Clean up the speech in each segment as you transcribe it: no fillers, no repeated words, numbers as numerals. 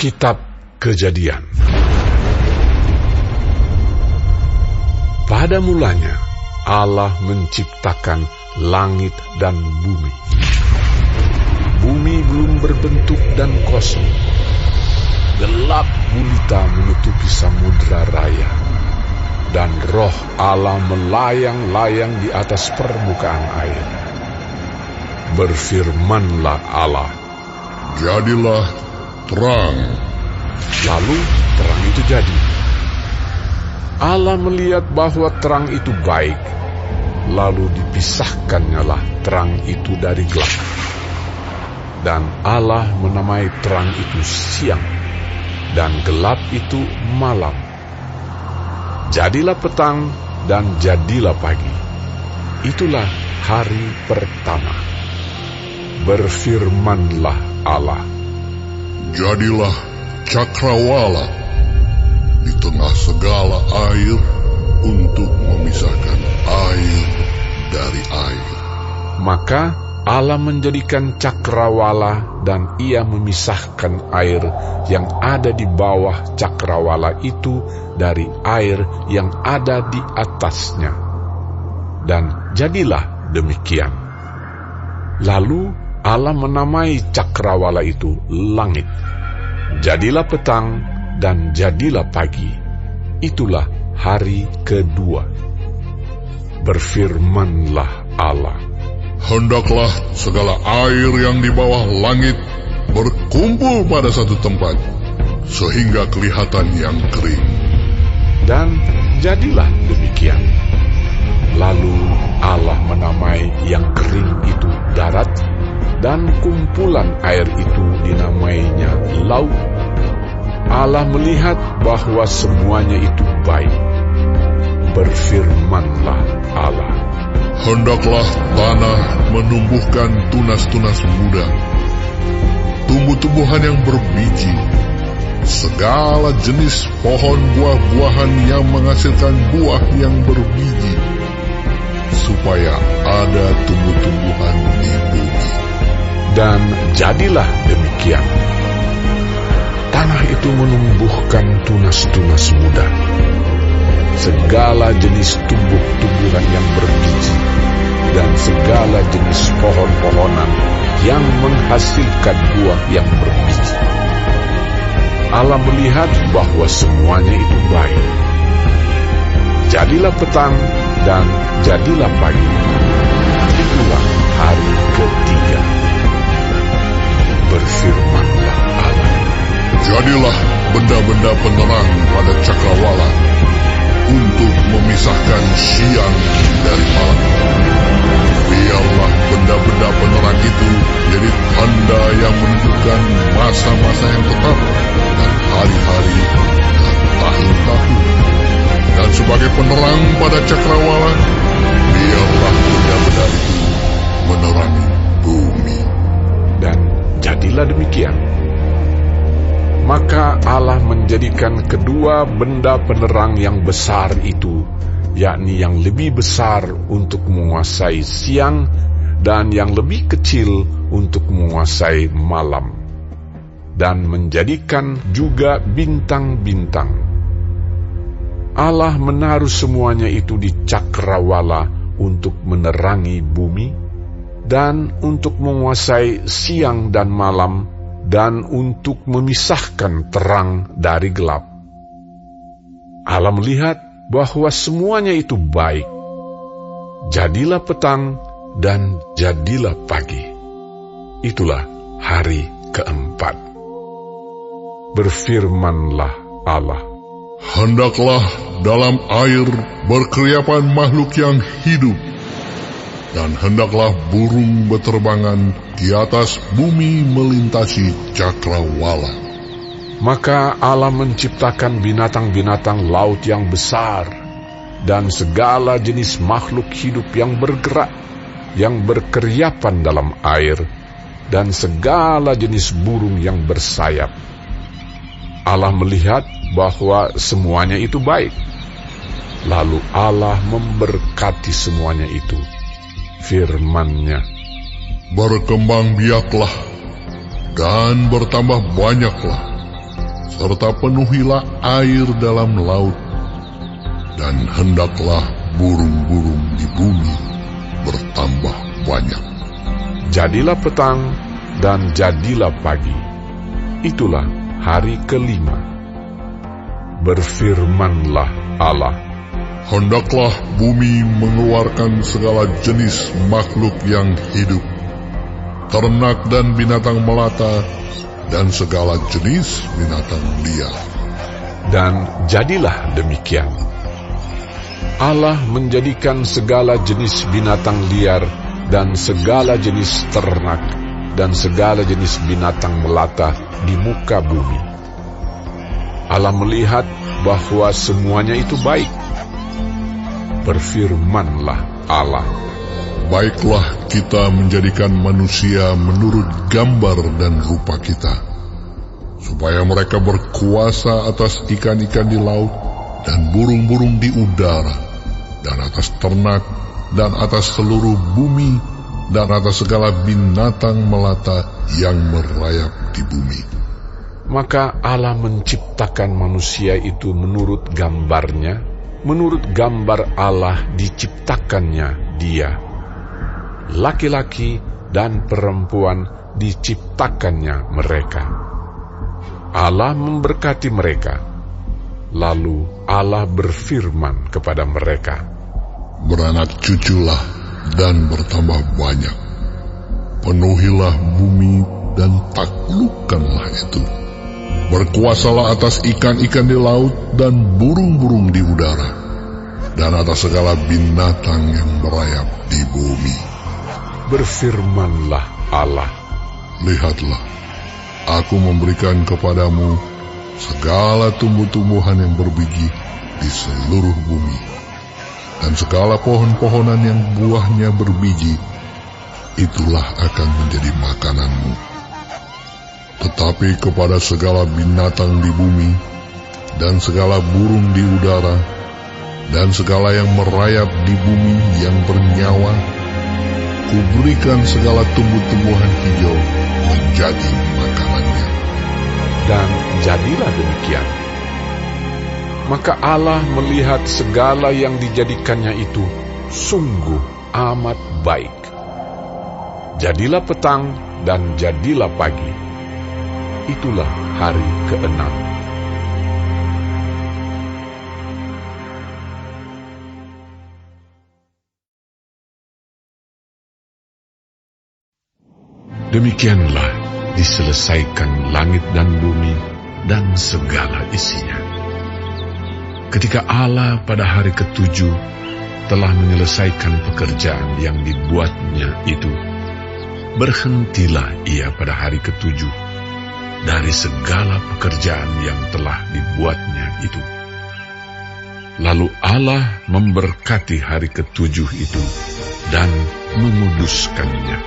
Kitab Kejadian. Pada mulanya Allah menciptakan langit dan bumi. Bumi belum berbentuk dan kosong. Gelap gulita menutupi samudra raya, dan roh Allah melayang-layang di atas permukaan air. Berfirmanlah Allah, "Jadilah terang." Lalu terang itu jadi. Allah melihat bahwa terang itu baik, lalu dipisahkannyalah terang itu dari gelap. Dan Allah menamai terang itu siang, dan gelap itu malam. Jadilah petang dan jadilah pagi. Itulah hari pertama. Berfirmanlah Allah, "Jadilah cakrawala di tengah segala air untuk memisahkan air dari air." Maka Allah menjadikan cakrawala, dan Ia memisahkan air yang ada di bawah cakrawala itu dari air yang ada di atasnya. Dan jadilah demikian. Lalu Allah menamai cakrawala itu langit. Jadilah petang dan jadilah pagi. Itulah hari kedua. Berfirmanlah Allah, "Hendaklah segala air yang di bawah langit berkumpul pada satu tempat, sehingga kelihatan yang kering." Dan jadilah demikian. Lalu Allah menamai yang kering itu darat, dan kumpulan air itu dinamainya laut. Allah melihat bahwa semuanya itu baik. Berfirmanlah Allah, "Hendaklah tanah menumbuhkan tunas-tunas muda, tumbuh-tumbuhan yang berbiji, segala jenis pohon buah-buahan yang menghasilkan buah yang berbiji, supaya ada tumbuh-tumbuhan di bumi." Dan jadilah demikian. Tanah itu menumbuhkan tunas-tunas muda, segala jenis tumbuh-tumbuhan yang berbiji, dan segala jenis pohon-pohonan yang menghasilkan buah yang berbiji. Allah melihat bahwa semuanya itu baik. Jadilah petang dan jadilah pagi. Itulah hari ketiga. Berfirmanlah Allah, "Jadilah benda-benda penerang pada cakrawala untuk memisahkan siang dari malam. Biarlah benda-benda penerang itu jadi tanda yang menunjukkan masa-masa yang tetap dan hari-hari dan tahun-tahun. Dan sebagai penerang pada cakrawala, biarlah benda-benda itu menerangi bumi." dan jadilah demikian. Maka Allah menjadikan kedua benda penerang yang besar itu, yakni yang lebih besar untuk menguasai siang dan yang lebih kecil untuk menguasai malam, dan menjadikan juga bintang-bintang. Allah menaruh semuanya itu di cakrawala untuk menerangi bumi, dan untuk menguasai siang dan malam, dan untuk memisahkan terang dari gelap. Allah melihat bahwa semuanya itu baik. Jadilah petang dan jadilah pagi. Itulah hari keempat. Berfirmanlah Allah, "Hendaklah dalam air berkeriapan makhluk yang hidup, dan hendaklah burung beterbangan di atas bumi melintasi cakrawala." Maka Allah menciptakan binatang-binatang laut yang besar, dan segala jenis makhluk hidup yang bergerak, yang berkeriapan dalam air, dan segala jenis burung yang bersayap. Allah melihat bahwa semuanya itu baik. Lalu Allah memberkati semuanya itu. Firman-Nya, "Berkembang biaklah dan bertambah banyaklah, serta penuhilah air dalam laut, dan hendaklah burung-burung di bumi bertambah banyak. Jadilah petang dan jadilah pagi. Itulah hari kelima. Berfirmanlah Allah, Hendaklah bumi mengeluarkan segala jenis makhluk yang hidup, ternak dan binatang melata, dan segala jenis binatang liar. dan jadilah demikian. Allah menjadikan segala jenis binatang liar dan segala jenis ternak dan segala jenis binatang melata di muka bumi. Allah melihat bahwa semuanya itu baik. Berfirmanlah Allah, Baiklah kita menjadikan manusia menurut gambar dan rupa kita, supaya mereka berkuasa atas ikan-ikan di laut dan burung-burung di udara, dan atas ternak, dan atas seluruh bumi, dan atas segala binatang melata yang merayap di bumi. Maka Allah menciptakan manusia itu menurut gambarnya, menurut gambar Allah diciptakannya dia. Laki-laki dan perempuan diciptakannya mereka. Allah memberkati mereka. Lalu Allah berfirman kepada mereka, Beranak cuculah dan bertambah banyak. Penuhilah bumi dan taklukkanlah itu. Berkuasalah atas ikan-ikan di laut dan burung-burung di udara, dan atas segala binatang yang merayap di bumi. Berfirmanlah Allah, Lihatlah, aku memberikan kepadamu segala tumbuh-tumbuhan yang berbiji di seluruh bumi, dan segala pohon-pohonan yang buahnya berbiji, itulah akan menjadi makananmu. Tetapi kepada segala binatang di bumi, dan segala burung di udara, dan segala yang merayap di bumi yang bernyawa, kuberikan segala tumbuh-tumbuhan hijau menjadi makanannya. dan jadilah demikian. Maka Allah melihat segala yang dijadikannya itu sungguh amat baik. Jadilah petang dan jadilah pagi. Itulah hari ke-6. Demikianlah diselesaikan langit dan bumi dan segala isinya. Ketika Allah pada hari ke-7 telah menyelesaikan pekerjaan yang dibuatnya itu, berhentilah ia pada hari ke-7 dari segala pekerjaan yang telah dibuatnya itu. Lalu Allah memberkati hari ke-7 itu dan menguduskannya,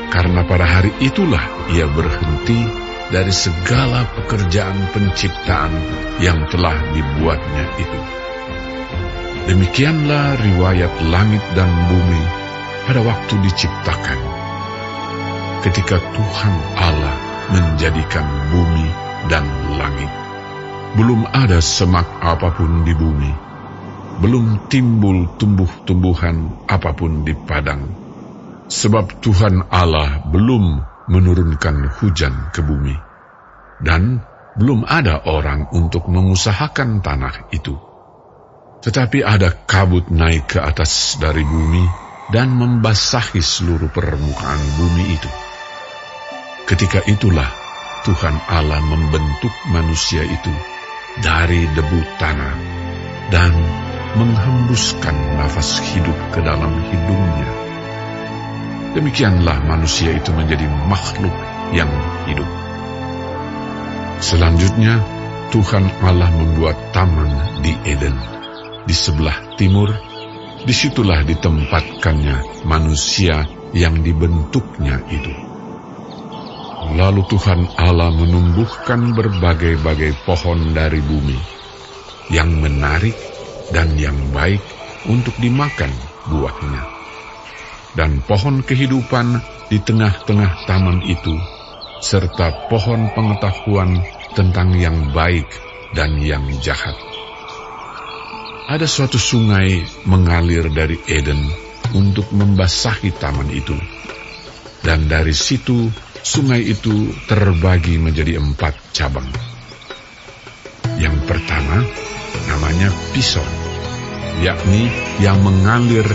karena pada hari itulah ia berhenti dari segala pekerjaan penciptaan yang telah dibuatnya itu. Demikianlah riwayat langit dan bumi pada waktu diciptakan, ketika Tuhan Allah menjadikan bumi dan langit. Belum ada semak apapun di bumi, belum timbul tumbuh-tumbuhan apapun di padang, sebab Tuhan Allah belum menurunkan hujan ke bumi, dan belum ada orang untuk mengusahakan tanah itu. Tetapi ada kabut naik ke atas dari bumi dan membasahi seluruh permukaan bumi itu. Ketika itulah Tuhan Allah membentuk manusia itu dari debu tanah dan menghembuskan nafas hidup ke dalam hidungnya. Demikianlah manusia itu menjadi makhluk yang hidup. Selanjutnya, Tuhan Allah membuat taman di Eden, di sebelah timur. Disitulah ditempatkannya manusia yang dibentuknya itu. Lalu Tuhan Allah menumbuhkan berbagai-bagai pohon dari bumi, yang menarik dan yang baik untuk dimakan buahnya, dan pohon kehidupan di tengah-tengah taman itu, serta pohon pengetahuan tentang yang baik dan yang jahat. Ada suatu sungai mengalir dari Eden untuk membasahi taman itu. Dan dari situ, sungai itu terbagi menjadi 4 cabang. Yang pertama, namanya Pison, yakni yang mengalir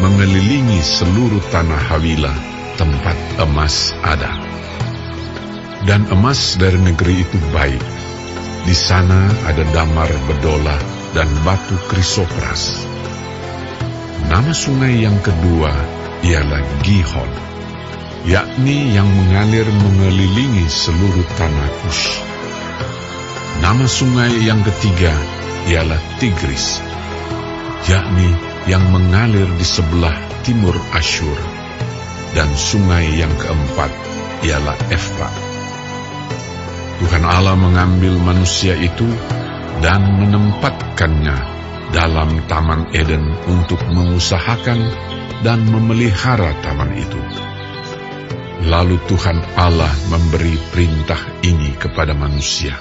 mengelilingi seluruh tanah Hawila, tempat emas ada. Dan emas dari negeri itu baik. Di sana ada damar bedola dan batu krisopras. Nama sungai yang kedua ialah Gihon, yakni yang mengalir mengelilingi seluruh tanah Kus. Nama sungai yang ketiga ialah Tigris, yakni yang mengalir di sebelah timur Asyur. Dan sungai yang keempat ialah Efrat. Tuhan Allah mengambil manusia itu dan menempatkannya dalam Taman Eden untuk mengusahakan dan memelihara taman itu. Lalu Tuhan Allah memberi perintah ini kepada manusia.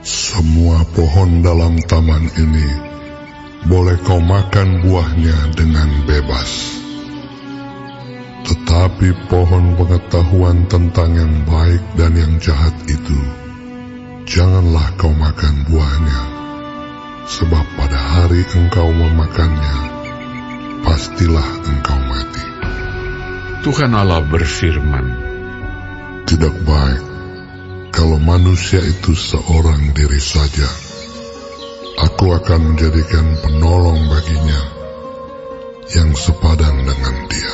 Semua pohon dalam taman ini boleh kau makan buahnya dengan bebas. Tetapi pohon pengetahuan tentang yang baik dan yang jahat itu, janganlah kau makan buahnya, sebab pada hari engkau memakannya, pastilah engkau mati. Tuhan Allah berfirman, Tidak baik kalau manusia itu seorang diri saja. Aku akan menjadikan penolong baginya yang sepadan dengan dia.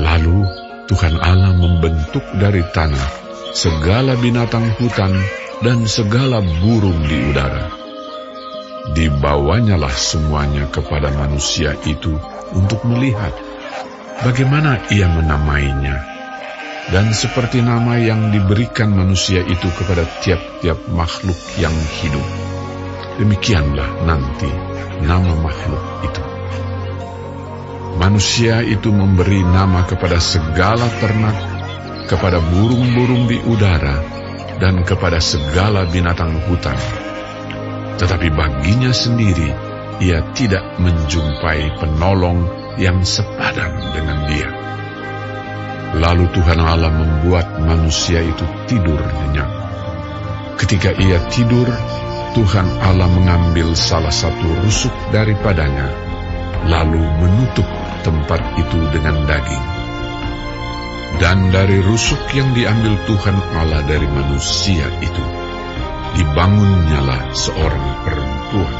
Lalu Tuhan Allah membentuk dari tanah segala binatang hutan dan segala burung di udara. Dibawanyalah semuanya kepada manusia itu untuk melihat bagaimana ia menamainya. Dan seperti nama yang diberikan manusia itu kepada tiap-tiap makhluk yang hidup, demikianlah nanti nama makhluk itu. Manusia itu memberi nama kepada segala ternak, kepada burung-burung di udara, dan kepada segala binatang hutan. Tetapi baginya sendiri, ia tidak menjumpai penolong yang sepadan dengan dia. Lalu Tuhan Allah membuat manusia itu tidur nyenyak. Ketika ia tidur, Tuhan Allah mengambil salah satu rusuk daripadanya, lalu menutup tempat itu dengan daging. Dan dari rusuk yang diambil Tuhan Allah dari manusia itu, dibangunnyalah seorang perempuan.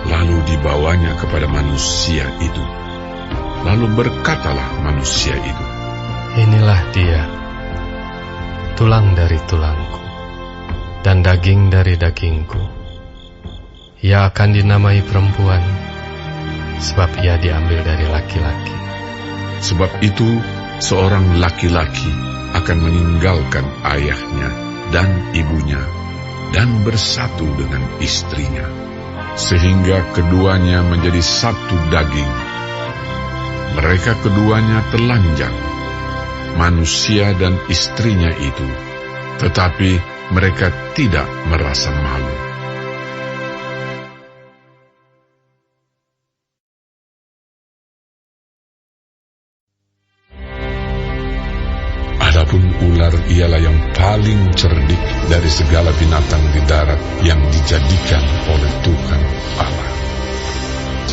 Lalu dibawanya kepada manusia itu. Lalu berkatalah manusia itu, Inilah dia, tulang dari tulangku, dan daging dari dagingku. Ia akan dinamai perempuan, sebab ia diambil dari laki-laki. sebab itu seorang laki-laki akan meninggalkan ayahnya dan ibunya dan bersatu dengan istrinya, sehingga keduanya menjadi satu daging. Mereka keduanya telanjang, manusia dan istrinya itu, tetapi mereka tidak merasa malu. Adapun ular ialah yang paling cerdik dari segala binatang di darat yang dijadikan oleh Tuhan Allah.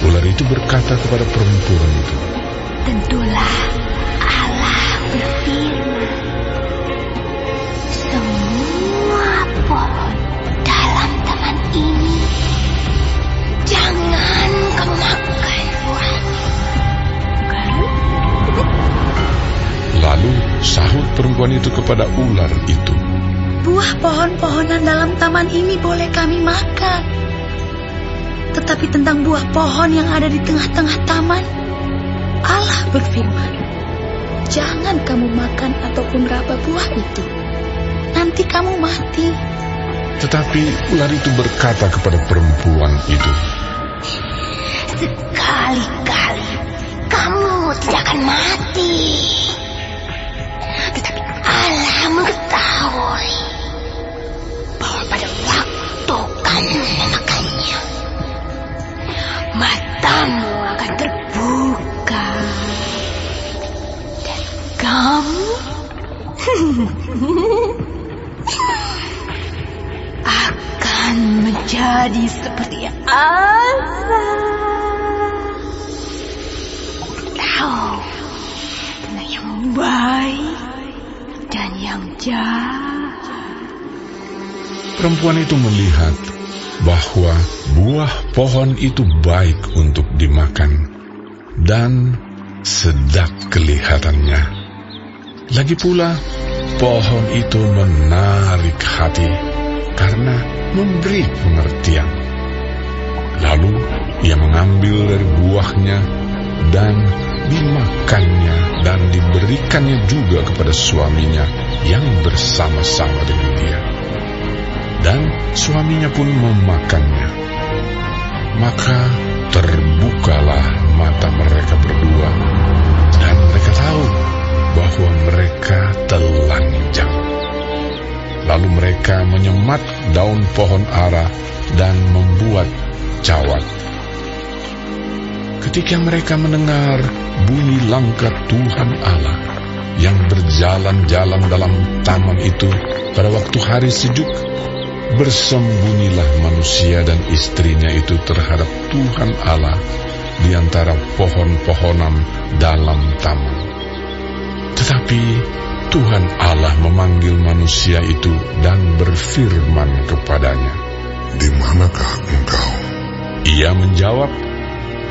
Ular itu berkata kepada perempuan itu, Tentulah Allah berfirman, semua pohon dalam taman ini jangan kamu makan buahnya. Lalu sahut perempuan itu kepada ular itu, Buah pohon-pohonan dalam taman ini boleh kami makan. Tetapi tentang buah pohon yang ada di tengah-tengah taman, Allah berfirman, jangan kamu makan ataupun raba buah itu. Nanti kamu mati. Tetapi ular itu berkata kepada perempuan itu, Sekali-kali kamu tidak akan mati. Tetapi Allah mengetahui menjadi seperti Allah. Kau yang baik dan yang jahat. Perempuan itu melihat bahwa buah pohon itu baik untuk dimakan dan sedap kelihatannya. Lagi pula, pohon itu menarik hati karena memberi pengertian. Lalu ia mengambil dari buahnya dan dimakannya dan diberikannya juga kepada suaminya yang bersama-sama dengan dia. Dan suaminya pun memakannya. Maka terbukalah mata mereka berdua, dan mereka tahu bahwa mereka telanjang. Lalu mereka menyemat daun pohon ara dan membuat cawat. Ketika mereka mendengar bunyi langkah Tuhan Allah yang berjalan-jalan dalam taman itu pada waktu hari sejuk, bersembunyilah manusia dan istrinya itu terhadap Tuhan Allah di antara pohon-pohonan dalam taman. Tetapi Tuhan Allah memanggil manusia itu dan berfirman kepadanya, "Di manakah engkau?" Ia menjawab,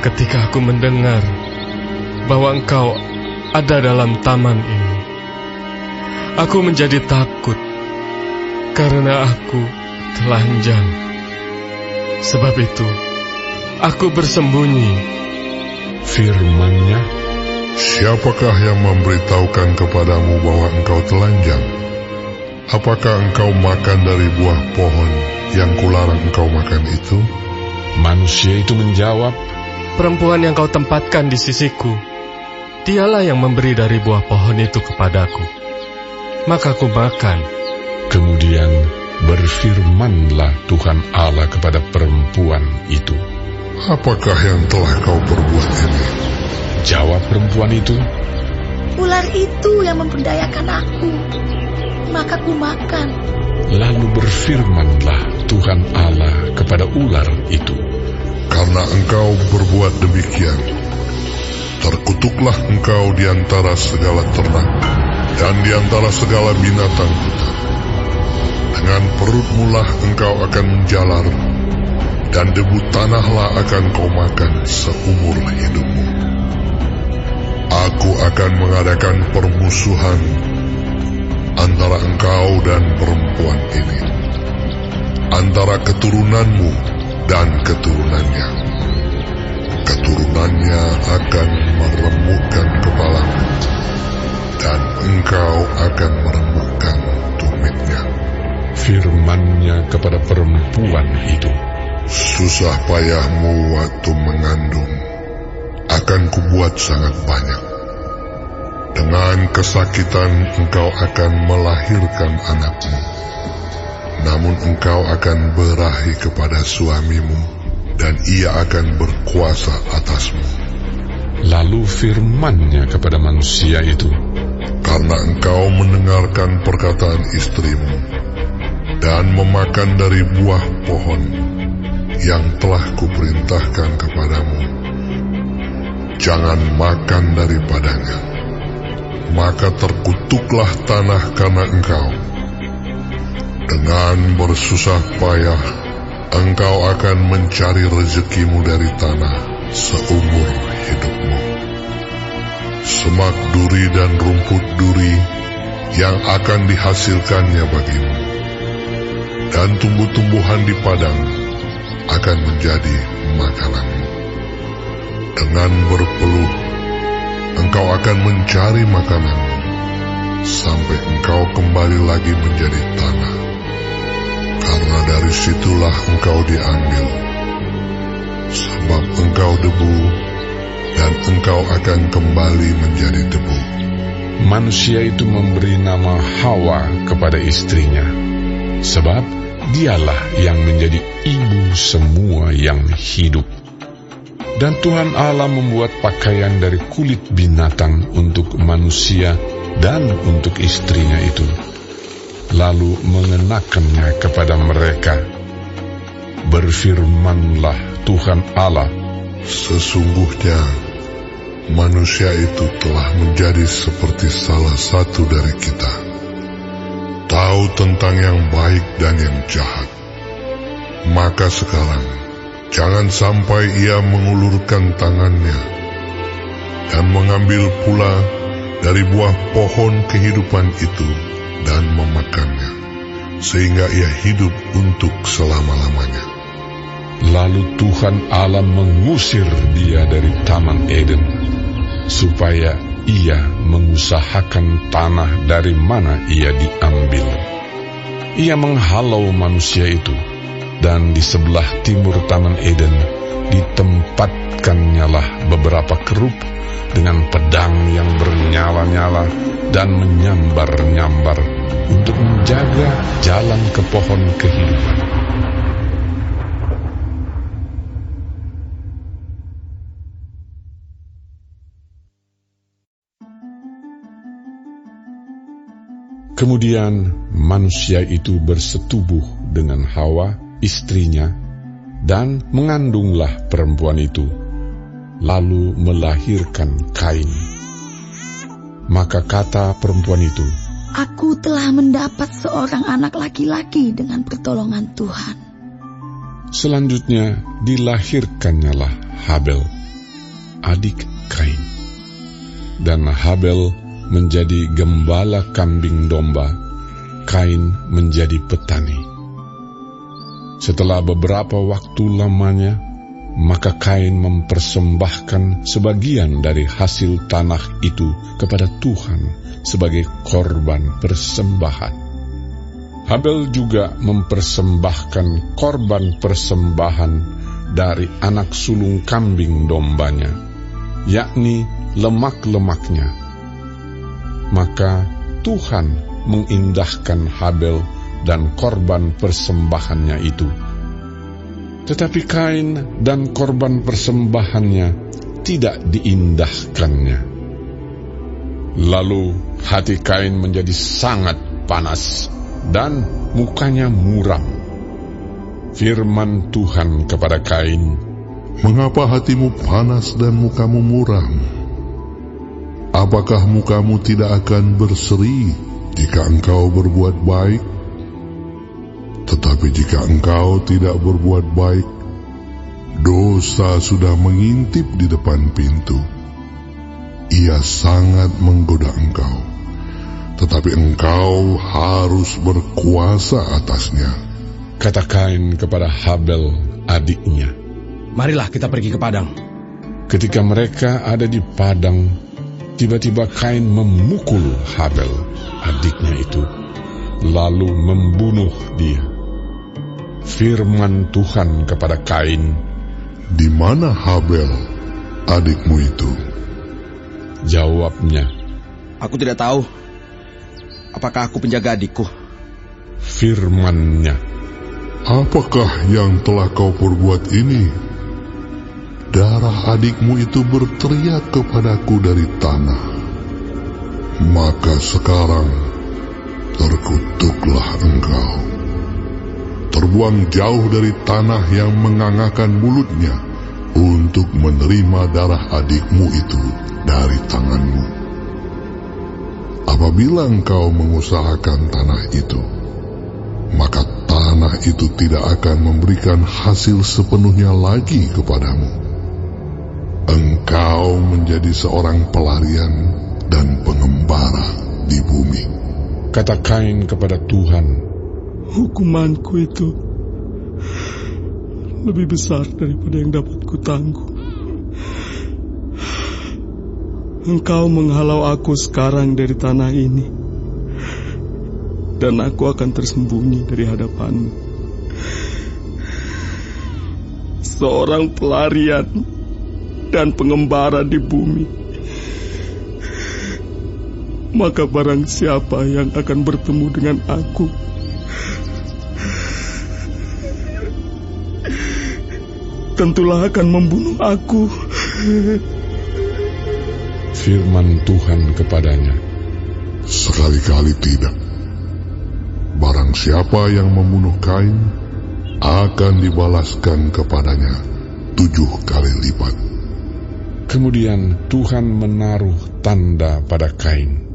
Ketika aku mendengar bahwa engkau ada dalam taman ini, aku menjadi takut karena aku telanjang. Sebab itu, aku bersembunyi. firman-Nya, Siapakah yang memberitahukan kepadamu bahwa engkau telanjang? Apakah engkau makan dari buah pohon yang kularang engkau makan itu? Manusia itu menjawab, Perempuan yang kau tempatkan di sisiku, dialah yang memberi dari buah pohon itu kepadaku. Maka aku makan. Kemudian berfirmanlah Tuhan Allah kepada perempuan itu. Apakah yang telah kau perbuat ini? Jawab perempuan itu, Ular itu yang memperdayakan aku, maka ku makan. lalu berfirmanlah Tuhan Allah kepada ular itu. Karena engkau berbuat demikian, terkutuklah engkau di antara segala ternak dan di antara segala binatang hutan. Dengan perutmu lah engkau akan menjalar, dan debu tanahlah akan kau makan seumur hidupmu. Aku akan mengadakan permusuhan antara engkau dan perempuan ini, antara keturunanmu dan keturunannya. Keturunannya akan meremukkan kepalamu, dan engkau akan meremukkan tumitnya. Firman-Nya kepada perempuan itu, Susah payahmu waktu mengandung akan kubuat sangat banyak. Dengan kesakitan engkau akan melahirkan anakmu. Namun engkau akan berahi kepada suamimu, dan ia akan berkuasa atasmu. Lalu firman-Nya kepada manusia itu, Karena engkau mendengarkan perkataan istrimu, dan memakan dari buah pohon yang telah kuperintahkan kepadamu, jangan makan daripadanya, maka terkutuklah tanah karena engkau. Dengan bersusah payah, engkau akan mencari rezekimu dari tanah seumur hidupmu. Semak duri dan rumput duri yang akan dihasilkannya bagimu, dan tumbuh-tumbuhan di padang akan menjadi makananmu. Dengan berpeluh, engkau akan mencari makananmu, sampai engkau kembali lagi menjadi tanah. Karena dari situlah engkau diambil, sebab engkau debu, dan engkau akan kembali menjadi debu. manusia itu memberi nama Hawa kepada istrinya, sebab dialah yang menjadi ibu semua yang hidup. Dan Tuhan Allah membuat pakaian dari kulit binatang untuk manusia dan untuk istrinya itu, lalu mengenakannya kepada mereka. Berfirmanlah Tuhan Allah, Sesungguhnya manusia itu telah menjadi seperti salah satu dari kita, tahu tentang yang baik dan yang jahat. Maka sekarang jangan sampai ia mengulurkan tangannya dan mengambil pula dari buah pohon kehidupan itu dan memakannya, sehingga ia hidup untuk selama-lamanya. Lalu Tuhan Allah mengusir dia dari Taman Eden, supaya ia mengusahakan tanah dari mana ia diambil. Ia menghalau manusia itu, dan di sebelah timur Taman Eden ditempatkannya beberapa kerub dengan pedang yang bernyala-nyala dan menyambar-nyambar untuk menjaga jalan ke pohon kehidupan. Kemudian manusia itu bersetubuh dengan Hawa, istrinya, dan mengandunglah perempuan itu, lalu melahirkan Kain. Maka kata perempuan itu, Aku telah mendapat seorang anak laki-laki dengan pertolongan Tuhan. Selanjutnya dilahirkannyalah Habel, adik Kain. Dan Habel menjadi gembala kambing domba, Kain menjadi petani. Setelah beberapa waktu lamanya, maka Kain mempersembahkan sebagian dari hasil tanah itu kepada Tuhan sebagai korban persembahan. Habel juga mempersembahkan korban persembahan dari anak sulung kambing dombanya, yakni lemak-lemaknya. Maka Tuhan mengindahkan Habel dan korban persembahannya itu. Tetapi Kain dan korban persembahannya tidak diindahkannya. Lalu hati Kain menjadi sangat panas dan mukanya muram. Firman Tuhan kepada Kain, Mengapa hatimu panas dan mukamu muram? Apakah mukamu tidak akan berseri jika engkau berbuat baik? Tetapi jika engkau tidak berbuat baik, dosa sudah mengintip di depan pintu. Ia sangat menggoda engkau, tetapi engkau harus berkuasa atasnya. kata Kain kepada Habel adiknya, Marilah kita pergi ke padang. Ketika mereka ada di padang, tiba-tiba Kain memukul Habel, adiknya itu, lalu membunuh dia. Firman Tuhan kepada Kain, Di mana Habel, adikmu itu? Jawabnya, Aku tidak tahu. Apakah aku penjaga adikku? firman-Nya, Apakah yang telah kau perbuat ini? Darah adikmu itu berteriak kepadaku dari tanah. Maka sekarang terkutuklah engkau. Terbuang jauh dari tanah yang mengangakkan mulutnya untuk menerima darah adikmu itu dari tanganmu. Apabila engkau mengusahakan tanah itu, maka tanah itu tidak akan memberikan hasil sepenuhnya lagi kepadamu. Engkau menjadi seorang pelarian dan pengembara di bumi. kata Kain kepada Tuhan, Hukumanku itu lebih besar daripada yang dapat kutangguh. Engkau menghalau aku sekarang dari tanah ini, dan aku akan tersembunyi dari hadapanmu. Seorang pelarian dan pengembara di bumi. Maka barang siapa yang akan bertemu dengan aku, tentulah akan membunuh aku. firman Tuhan kepadanya, Sekali-kali tidak. Barang siapa yang membunuh Kain akan dibalaskan kepadanya 7 kali lipat. Kemudian Tuhan menaruh tanda pada Kain,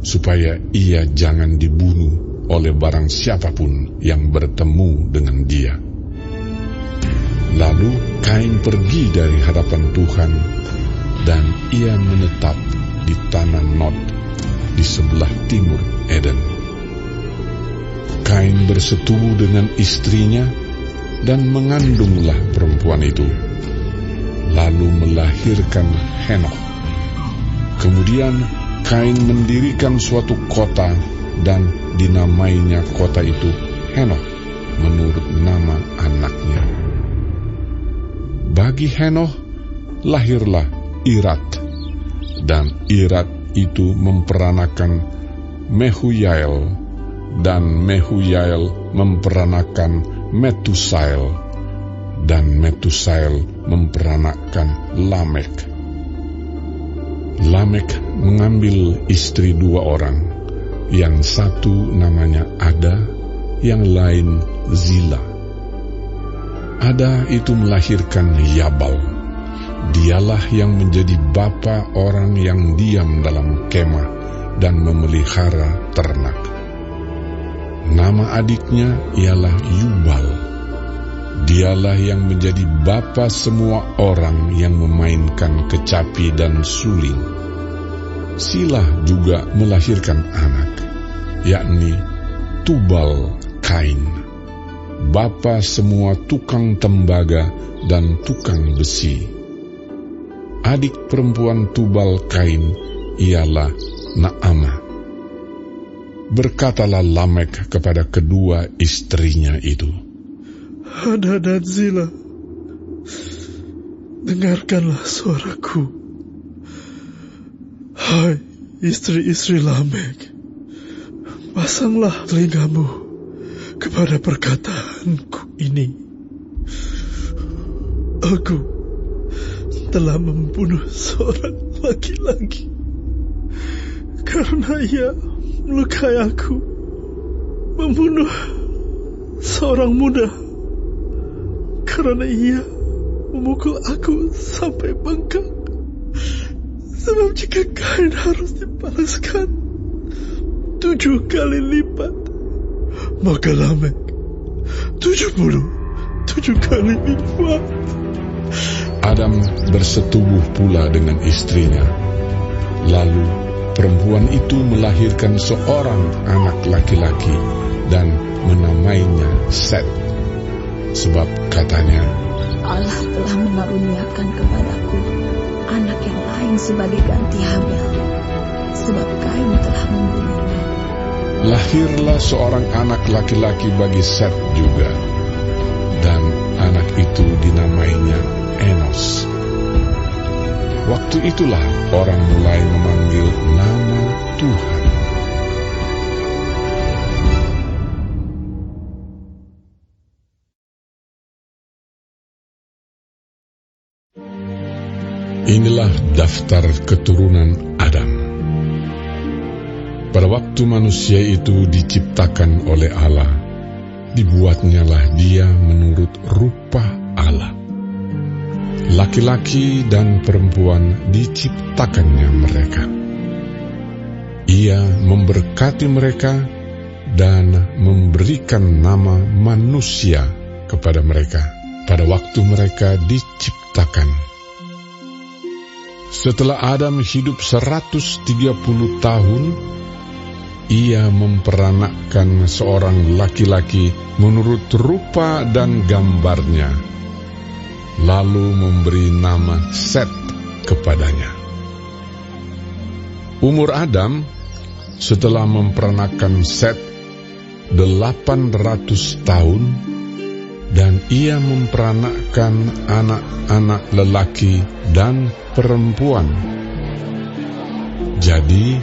supaya ia jangan dibunuh oleh barang siapapun yang bertemu dengan dia. Lalu Kain pergi dari hadapan Tuhan, dan ia menetap di tanah Nod, di sebelah timur Eden. Kain bersetubuh dengan istrinya, dan mengandunglah perempuan itu, lalu melahirkan Henokh. Kemudian Kain mendirikan suatu kota, dan dinamainya kota itu Henokh menurut nama anaknya. Bagi Henokh lahirlah Irat, dan Irat itu memperanakan Mehujael, dan Mehujael memperanakan Metusael, dan Metusael memperanakan Lamek. Lamek mengambil istri 2 orang, yang satu namanya Ada, yang lain Zila. Ada itu melahirkan Yabal. Dialah yang menjadi bapa orang yang diam dalam kemah dan memelihara ternak. Nama adiknya ialah Yubal. Dialah yang menjadi bapa semua orang yang memainkan kecapi dan suling. Silah juga melahirkan anak, yakni Tubal Kain, bapa semua tukang tembaga dan tukang besi. Adik perempuan Tubal Kain ialah Naamah. Berkatalah Lamek kepada kedua istrinya itu, Ada dan Zila, dengarkanlah suaraku. Hai istri-istri Lamek, pasanglah telingamu kepada perkataanku ini. Aku telah membunuh seorang laki-laki karena ia melukai aku, membunuh seorang muda karena ia memukul aku sampai bengkak. Sebab jika Kain harus dibalaskan 7 kali lipat, maka Lamek 77 kali lipat. Adam bersetubuh pula dengan istrinya. Lalu perempuan itu melahirkan seorang anak laki-laki dan menamainya Set. Sebab katanya, Allah telah mengaruniakan kepadaku anak yang lain sebagai ganti Habel, sebab Kain telah membunuhnya. lahirlah seorang anak laki-laki bagi Set juga, dan anak itu dinamainya Enos. Waktu itulah orang mulai memanggil nama Tuhan. Inilah daftar keturunan Adam. Pada waktu manusia itu diciptakan oleh Allah, dibuatnyalah dia menurut rupa Allah. Laki-laki dan perempuan diciptakannya mereka. Ia memberkati mereka dan memberikan nama manusia kepada mereka pada waktu mereka diciptakan. Setelah Adam hidup 130 tahun, ia memperanakkan seorang laki-laki menurut rupa dan gambarnya, lalu memberi nama Set kepadanya. Umur Adam setelah memperanakkan Set 800 tahun, dan ia memperanakkan anak-anak lelaki dan perempuan. Jadi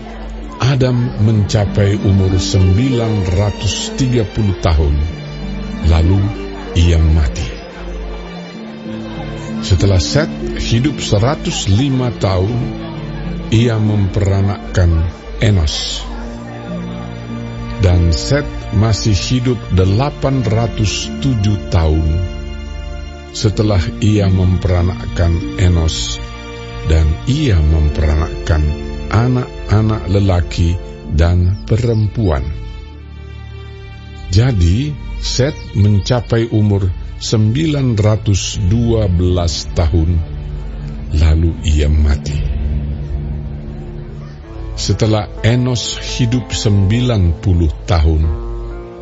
Adam mencapai umur 930 tahun, lalu ia mati. Setelah Set hidup 105 tahun, ia memperanakkan Enos. Dan Set masih hidup 807 tahun setelah ia memperanakkan Enos, dan ia memperanakkan anak-anak lelaki dan perempuan. Jadi Set mencapai umur 912 tahun, lalu ia mati. Setelah Enos hidup 90 tahun,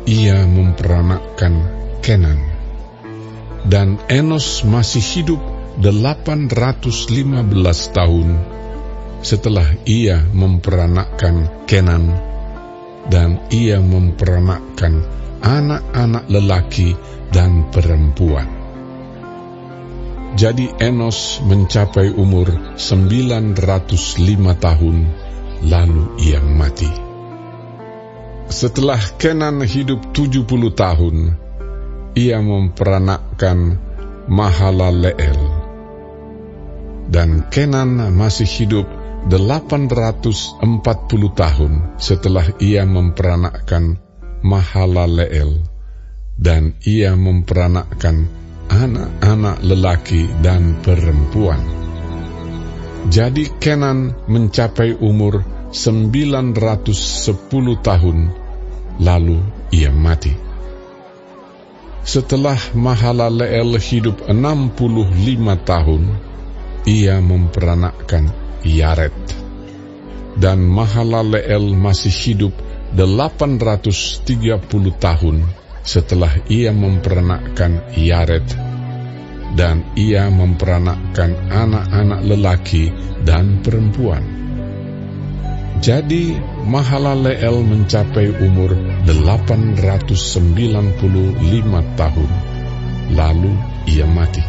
ia memperanakkan Kenan. Dan Enos masih hidup 815 tahun setelah ia memperanakkan Kenan, dan ia memperanakkan anak-anak lelaki dan perempuan. Jadi Enos mencapai umur 905 tahun, lalu ia mati. Setelah Kenan hidup 70 tahun, ia memperanakkan Mahalaleel. Dan Kenan masih hidup 840 tahun setelah ia memperanakkan Mahalaleel, dan ia memperanakkan anak-anak lelaki dan perempuan. Jadi Kenan mencapai umur 910 tahun, lalu ia mati. Setelah Mahalaleel hidup 65 tahun, ia memperanakkan Yared. Dan Mahalaleel masih hidup 830 tahun setelah ia memperanakkan Yared, dan ia memperanakkan anak-anak lelaki dan perempuan. Jadi Mahalaleel mencapai umur 895 tahun, lalu ia mati.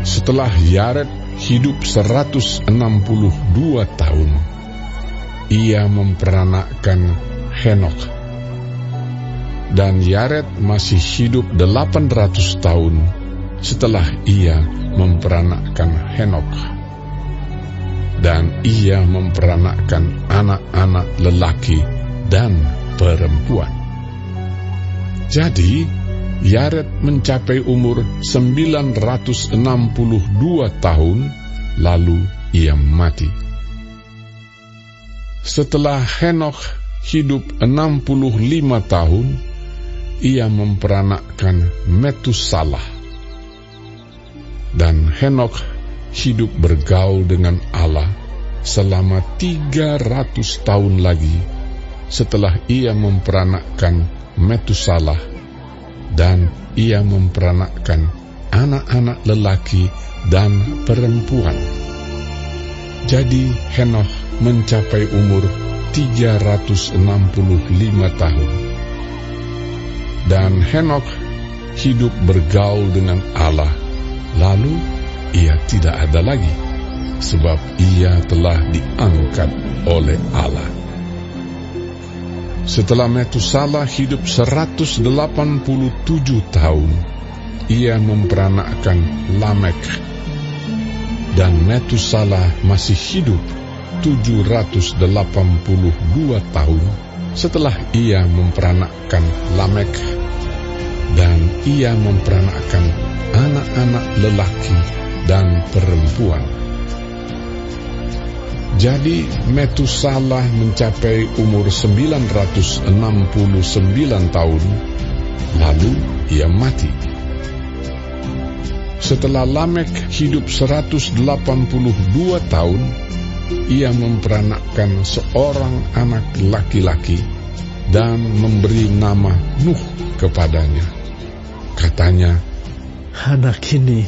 Setelah Yared hidup 162 tahun, ia memperanakkan Henokh. Dan Yared masih hidup 800 tahun setelah ia memperanakkan Henokh. Dan ia memperanakkan anak-anak lelaki dan perempuan. Jadi Yared mencapai umur 962 tahun, lalu ia mati. Setelah Henokh hidup 65 tahun, ia memperanakkan Metusalah. Dan Henokh hidup bergaul dengan Allah selama 300 tahun lagi setelah ia memperanakkan Metusalah, dan ia memperanakkan anak-anak lelaki dan perempuan. Jadi Henokh mencapai umur 365 tahun. Dan Henokh hidup bergaul dengan Allah, lalu ia tidak ada lagi, sebab ia telah diangkat oleh Allah. Setelah Metusalah hidup 187 tahun, ia memperanakkan Lamek. Dan Metusalah masih hidup 782 tahun setelah ia memperanakkan Lamek, dan ia memperanakkan anak-anak lelaki dan perempuan. Jadi Metusalah mencapai umur 969 tahun, lalu ia mati. Setelah Lamek hidup 182 tahun, ia memperanakkan seorang anak laki-laki dan memberi nama Nuh kepadanya. Katanya, Anak ini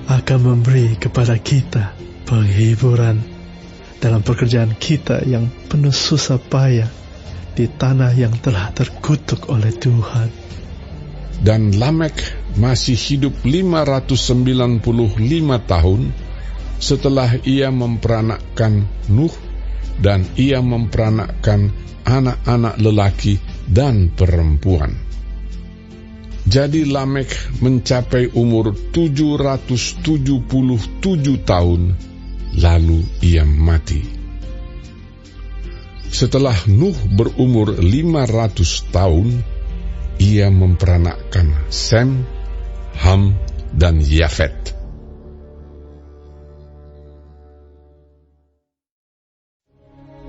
akan memberi kepada kita penghiburan dalam pekerjaan kita yang penuh susah payah di tanah yang telah terkutuk oleh Tuhan. Dan Lamek masih hidup 595 tahun setelah ia memperanakkan Nuh, dan ia memperanakkan anak-anak lelaki dan perempuan. Jadi Lamek mencapai umur 777 tahun, lalu ia mati. Setelah Nuh berumur 500 tahun, ia memperanakkan Sem, Ham, dan Yafet.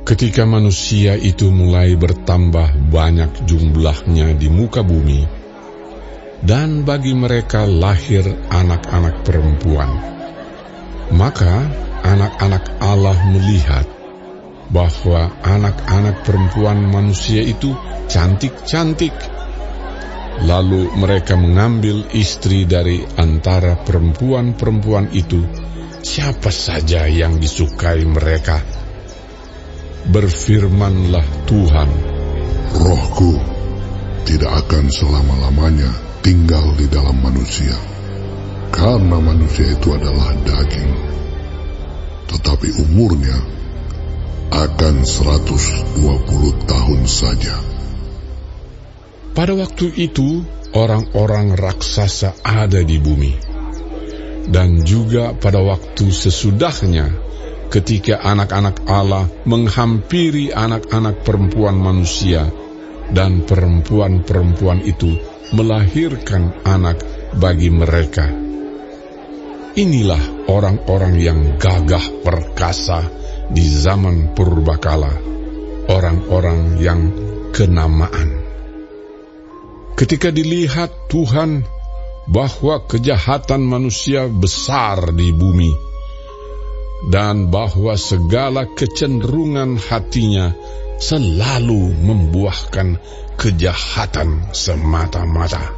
Ketika manusia itu mulai bertambah banyak jumlahnya di muka bumi, dan bagi mereka lahir anak-anak perempuan, maka anak-anak Allah melihat bahwa anak-anak perempuan manusia itu cantik-cantik. Lalu mereka mengambil istri dari antara perempuan-perempuan itu, siapa saja yang disukai mereka. Berfirmanlah Tuhan, Rohku tidak akan selama-lamanya tinggal di dalam manusia, karena manusia itu adalah daging, tetapi umurnya akan 120 tahun saja. Pada waktu itu, orang-orang raksasa ada di bumi. Dan juga pada waktu sesudahnya, ketika anak-anak Allah menghampiri anak-anak perempuan manusia, dan perempuan-perempuan itu melahirkan anak bagi mereka. Inilah orang-orang yang gagah perkasa di zaman purbakala, orang-orang yang kenamaan. Ketika dilihat Tuhan bahwa kejahatan manusia besar di bumi, dan bahwa segala kecenderungan hatinya selalu membuahkan kejahatan semata-mata,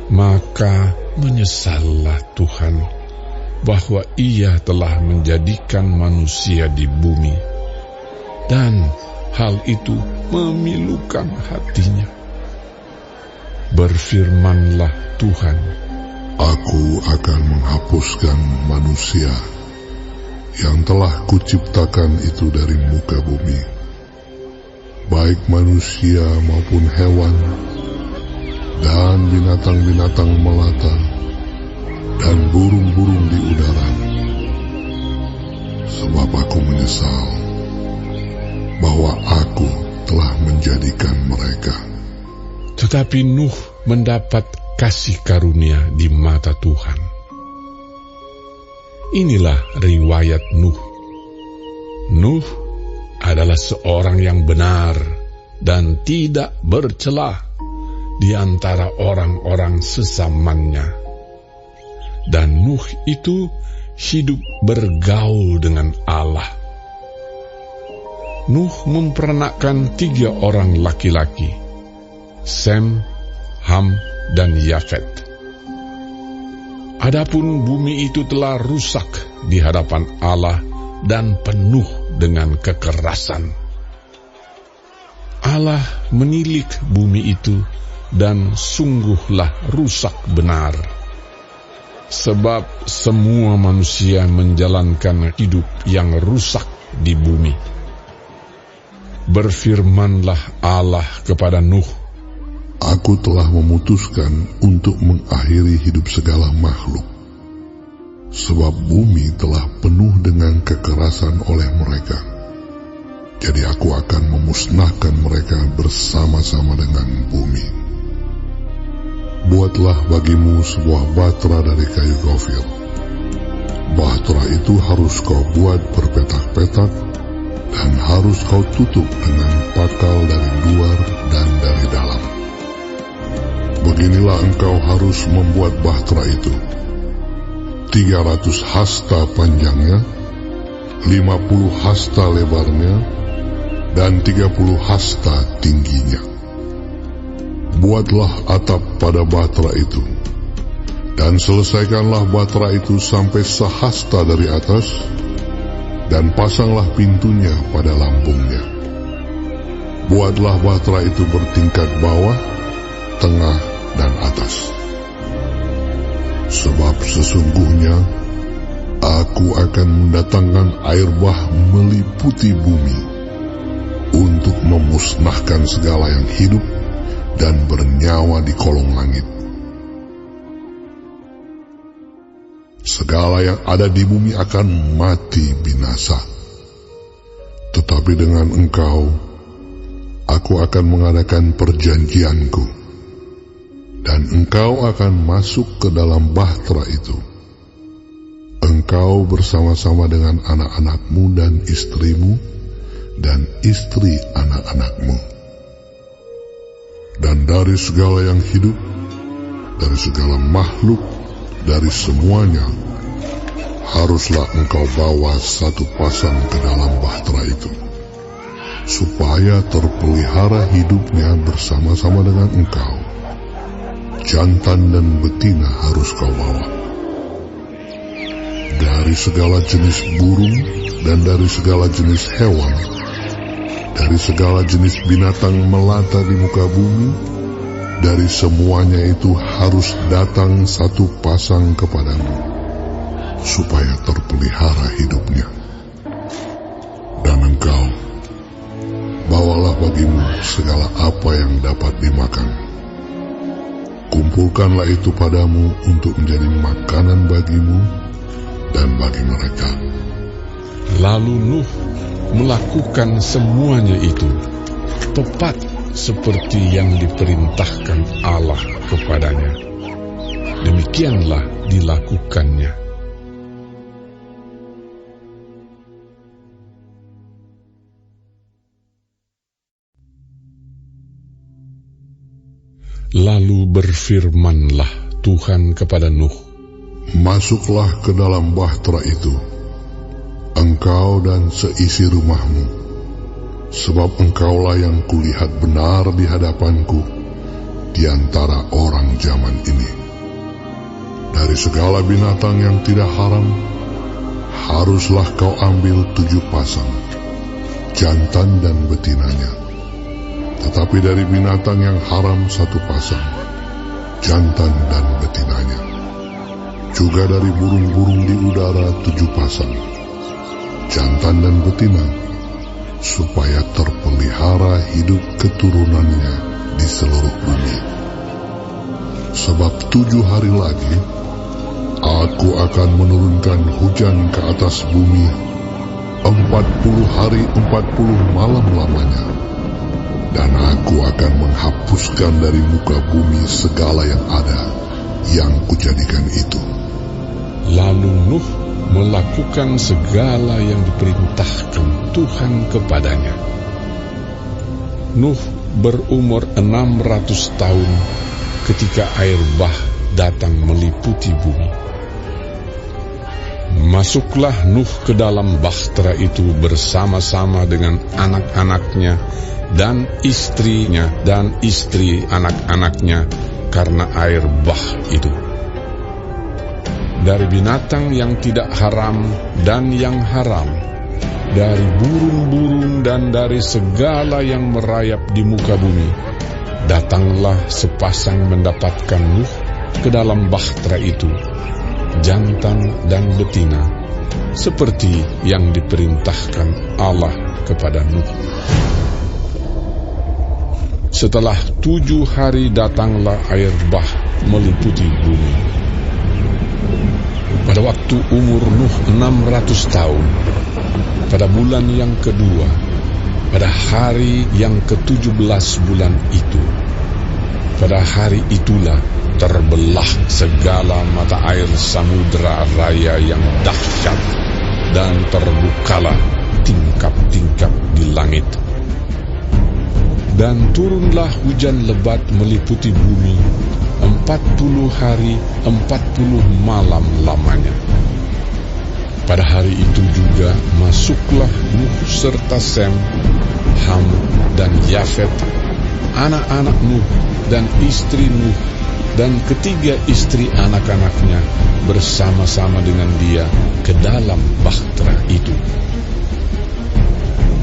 maka menyesallah Tuhan bahwa ia telah menjadikan manusia di bumi, dan hal itu memilukan hatinya. Berfirmanlah Tuhan, Aku akan menghapuskan manusia yang telah kuciptakan itu dari muka bumi, baik manusia maupun hewan, dan binatang-binatang melata, dan burung-burung di udara. Sebab aku menyesal bahwa aku telah menjadikan mereka. Tetapi Nuh mendapat kasih karunia di mata Tuhan. Inilah riwayat Nuh. Nuh adalah seorang yang benar dan tidak bercela di antara orang-orang sesamanya. Dan Nuh itu hidup bergaul dengan Allah. Nuh memperanakkan 3 orang laki-laki, Sem, Ham, dan Yafet. Adapun bumi itu telah rusak di hadapan Allah dan penuh dengan kekerasan. Allah menilik bumi itu dan sungguhlah rusak benar. Sebab semua manusia menjalankan hidup yang rusak di bumi. Berfirmanlah Allah kepada Nuh, Aku telah memutuskan untuk mengakhiri hidup segala makhluk, sebab bumi telah penuh dengan kekerasan oleh mereka. Jadi aku akan memusnahkan mereka bersama-sama dengan bumi. Buatlah bagimu sebuah batra dari kayu gofir. Batra itu harus kau buat berpetak-petak, dan harus kau tutup dengan pakal dari luar dan dari dalam. Beginilah engkau harus membuat bahtera itu: 300 hasta panjangnya, 50 hasta lebarnya, dan 30 hasta tingginya. Buatlah atap pada bahtera itu, dan selesaikanlah bahtera itu sampai sehasta dari atas, dan pasanglah pintunya pada lambungnya. Buatlah bahtera itu bertingkat bawah, tengah, dan atas. Sebab sesungguhnya aku akan mendatangkan air bah meliputi bumi untuk memusnahkan segala yang hidup dan bernyawa di kolong langit. Segala yang ada di bumi akan mati binasa. Tetapi dengan engkau, aku akan mengadakan perjanjianku, dan engkau akan masuk ke dalam bahtera itu. Engkau bersama-sama dengan anak-anakmu dan istrimu, dan istri anak-anakmu. Dan dari segala yang hidup, dari segala makhluk, dari semuanya, haruslah engkau bawa satu pasang ke dalam bahtera itu, supaya terpelihara hidupnya bersama-sama dengan engkau. Jantan dan betina harus kau bawa. Dari segala jenis burung dan dari segala jenis hewan, dari segala jenis binatang melata di muka bumi, dari semuanya itu harus datang satu pasang kepadamu, supaya terpelihara hidupnya. Dan engkau, bawalah bagimu segala apa yang dapat dimakan. Kumpulkanlah itu padamu untuk menjadi makanan bagimu dan bagi mereka. Lalu Nuh melakukan semuanya itu, tepat seperti yang diperintahkan Allah kepadanya. Demikianlah dilakukannya. Lalu berfirmanlah Tuhan kepada Nuh, masuklah ke dalam bahtera itu, engkau dan seisi rumahmu, sebab engkaulah yang kulihat benar di hadapanku di antara orang zaman ini. Dari segala binatang yang tidak haram, haruslah kau ambil 7 pasang, jantan dan betinanya. Tetapi dari binatang yang haram 1 pasang, jantan dan betinanya. Juga dari burung-burung di udara 7 pasang, jantan dan betina, supaya terpelihara hidup keturunannya di seluruh bumi. Sebab 7 hari lagi, aku akan menurunkan hujan ke atas bumi 40 hari 40 malam lamanya. Dan aku akan menghapuskan dari muka bumi segala yang ada, yang kujadikan itu. Lalu Nuh melakukan segala yang diperintahkan Tuhan kepadanya. Nuh berumur 600 tahun ketika air bah datang meliputi bumi. Masuklah Nuh ke dalam bahtera itu bersama-sama dengan anak-anaknya dan istrinya dan istri anak-anaknya karena air bah itu. Dari binatang yang tidak haram dan yang haram, dari burung-burung dan dari segala yang merayap di muka bumi, datanglah sepasang mendapatkan Nuh ke dalam bahtera itu, jantan dan betina, seperti yang diperintahkan Allah kepada Nuh. Setelah 7 hari datanglah air bah meliputi bumi. Pada waktu umur Nuh 600 tahun, pada bulan yang kedua, pada hari yang ke-17 bulan itu, pada hari itulah terbelah segala mata air samudra raya yang dahsyat, dan terbukalah tingkap-tingkap di langit. Dan turunlah hujan lebat meliputi bumi 40 hari 40 malam lamanya. Pada hari itu juga masuklah Nuh serta Sem, Ham dan Yafet, anak-anak Nuh dan istri Nuh, dan ketiga istri anak-anaknya bersama-sama dengan dia ke dalam bahtera itu.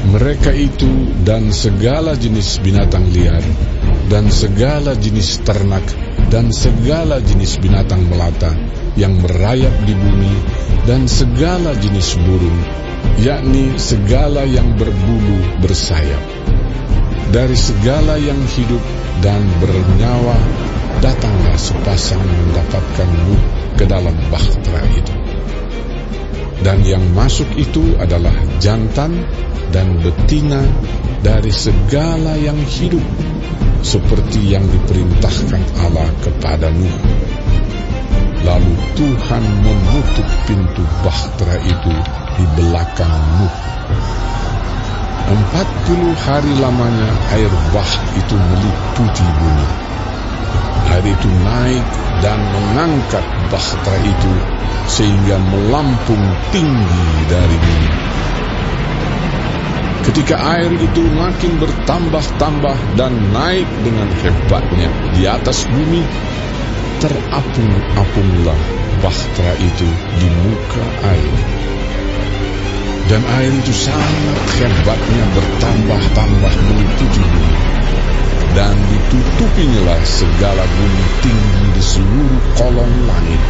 Mereka itu dan segala jenis binatang liar, dan segala jenis ternak, dan segala jenis binatang melata yang merayap di bumi, dan segala jenis burung, yakni segala yang berbulu bersayap. Dari segala yang hidup dan bernyawa, datanglah sepasang mendapatkan Nuh ke dalam bahtera itu. Dan yang masuk itu adalah jantan dan betina dari segala yang hidup, seperti yang diperintahkan Allah kepada Nuh. Lalu Tuhan menutup pintu bahtera itu di belakang Nuh. 40 hari lamanya air bah itu meliputi bumi. Air itu naik dan mengangkat bahtera itu sehingga melampung tinggi dari bumi. Ketika air itu makin bertambah-tambah dan naik dengan hebatnya di atas bumi, terapung-apunglah bahtera itu di muka air. Dan air itu sangat hebatnya bertambah-tambah meliputi bumi. Dan ditutupinyalah segala bumi tinggi di seluruh kolong langit.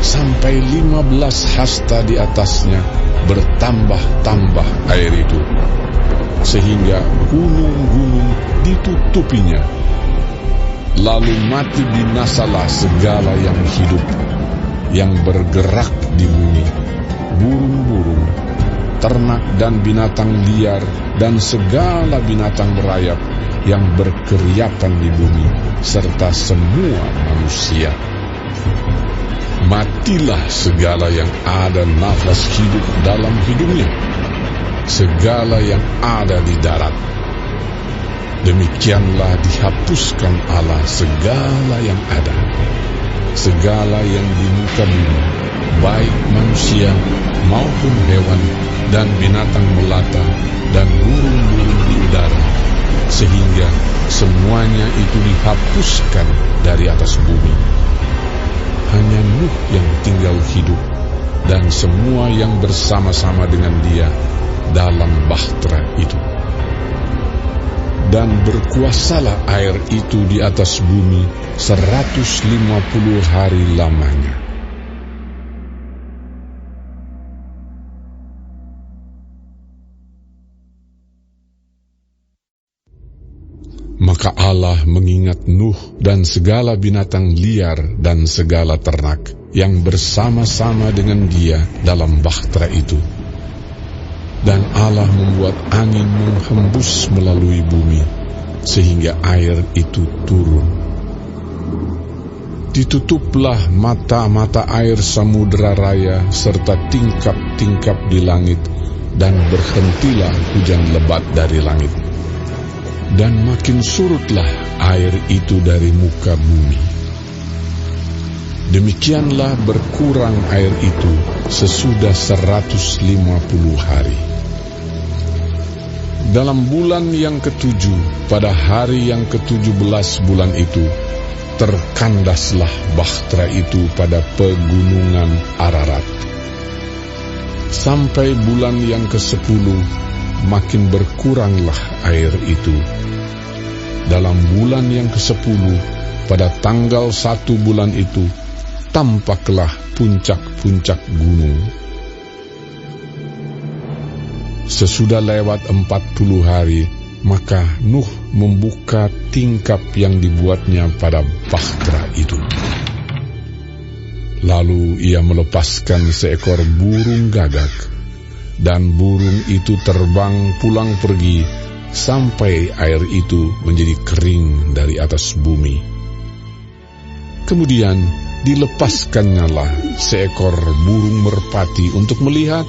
Sampai 15 hasta di atasnya bertambah-tambah air itu, sehingga gunung-gunung ditutupinya. Lalu mati binasalah segala yang hidup, yang bergerak di bumi, burung-burung, ternak dan binatang liar, dan segala binatang merayap yang berkeriapan di bumi, serta semua manusia. Matilah segala yang ada nafas hidup dalam hidungnya, segala yang ada di darat. Demikianlah dihapuskan Allah segala yang ada, segala yang di muka bumi, baik manusia maupun hewan dan binatang melata dan burung-burung di udara, sehingga semuanya itu dihapuskan dari atas bumi. Hanya Nuh yang tinggal hidup, dan semua yang bersama-sama dengan dia dalam bahtera itu. Dan berkuasalah air itu di atas bumi 150 hari lamanya. Maka Allah mengingat Nuh dan segala binatang liar dan segala ternak yang bersama-sama dengan dia dalam bahtera itu. Dan Allah membuat angin menghembus melalui bumi, sehingga air itu turun. Ditutuplah mata-mata air samudera raya serta tingkap-tingkap di langit, dan berhentilah hujan lebat dari langit. Dan makin surutlah air itu dari muka bumi. Demikianlah berkurang air itu sesudah 150 hari. Dalam bulan yang ke-7, pada hari yang ke-17 bulan itu, terkandaslah bahtera itu pada pegunungan Ararat. Sampai bulan yang ke-10, makin berkuranglah air itu. Dalam bulan yang ke-10, pada tanggal 1 bulan itu, tampaklah puncak-puncak gunung. Sesudah lewat 40 hari, maka Nuh membuka tingkap yang dibuatnya pada bahtera itu. Lalu ia melepaskan seekor burung gagak, dan burung itu terbang pulang pergi sampai air itu menjadi kering dari atas bumi. Kemudian dilepaskannyalah seekor burung merpati untuk melihat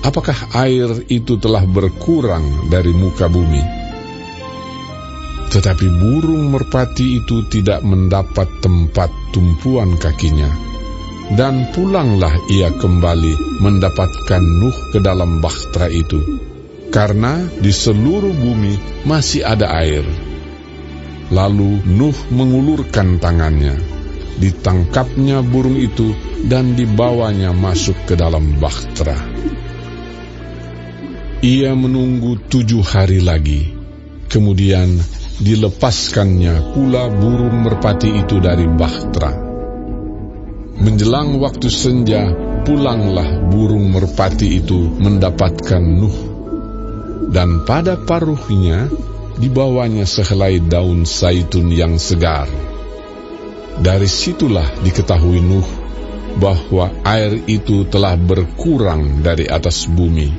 apakah air itu telah berkurang dari muka bumi. Tetapi burung merpati itu tidak mendapat tempat tumpuan kakinya, dan pulanglah ia kembali mendapatkan Nuh ke dalam bahtera itu, karena di seluruh bumi masih ada air. Lalu Nuh mengulurkan tangannya, ditangkapnya burung itu dan dibawanya masuk ke dalam bahtera. Ia menunggu 7 hari lagi, kemudian dilepaskannya pula burung merpati itu dari bahtera. Menjelang waktu senja, pulanglah burung merpati itu mendapatkan Nuh, dan pada paruhnya dibawanya sehelai daun zaitun yang segar. Dari situlah diketahui Nuh bahwa air itu telah berkurang dari atas bumi.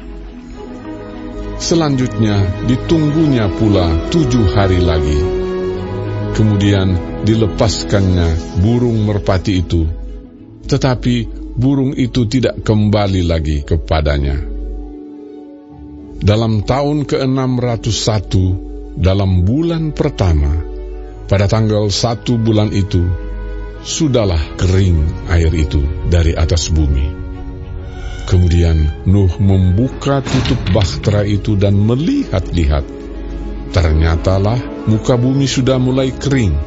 Selanjutnya ditunggunya pula 7 hari lagi. Kemudian dilepaskannya burung merpati itu, tetapi burung itu tidak kembali lagi kepadanya. Dalam tahun ke-601, dalam bulan pertama, pada tanggal 1 bulan itu, sudahlah kering air itu dari atas bumi. Kemudian Nuh membuka tutup bahtera itu dan melihat-lihat. Ternyatalah muka bumi sudah mulai kering.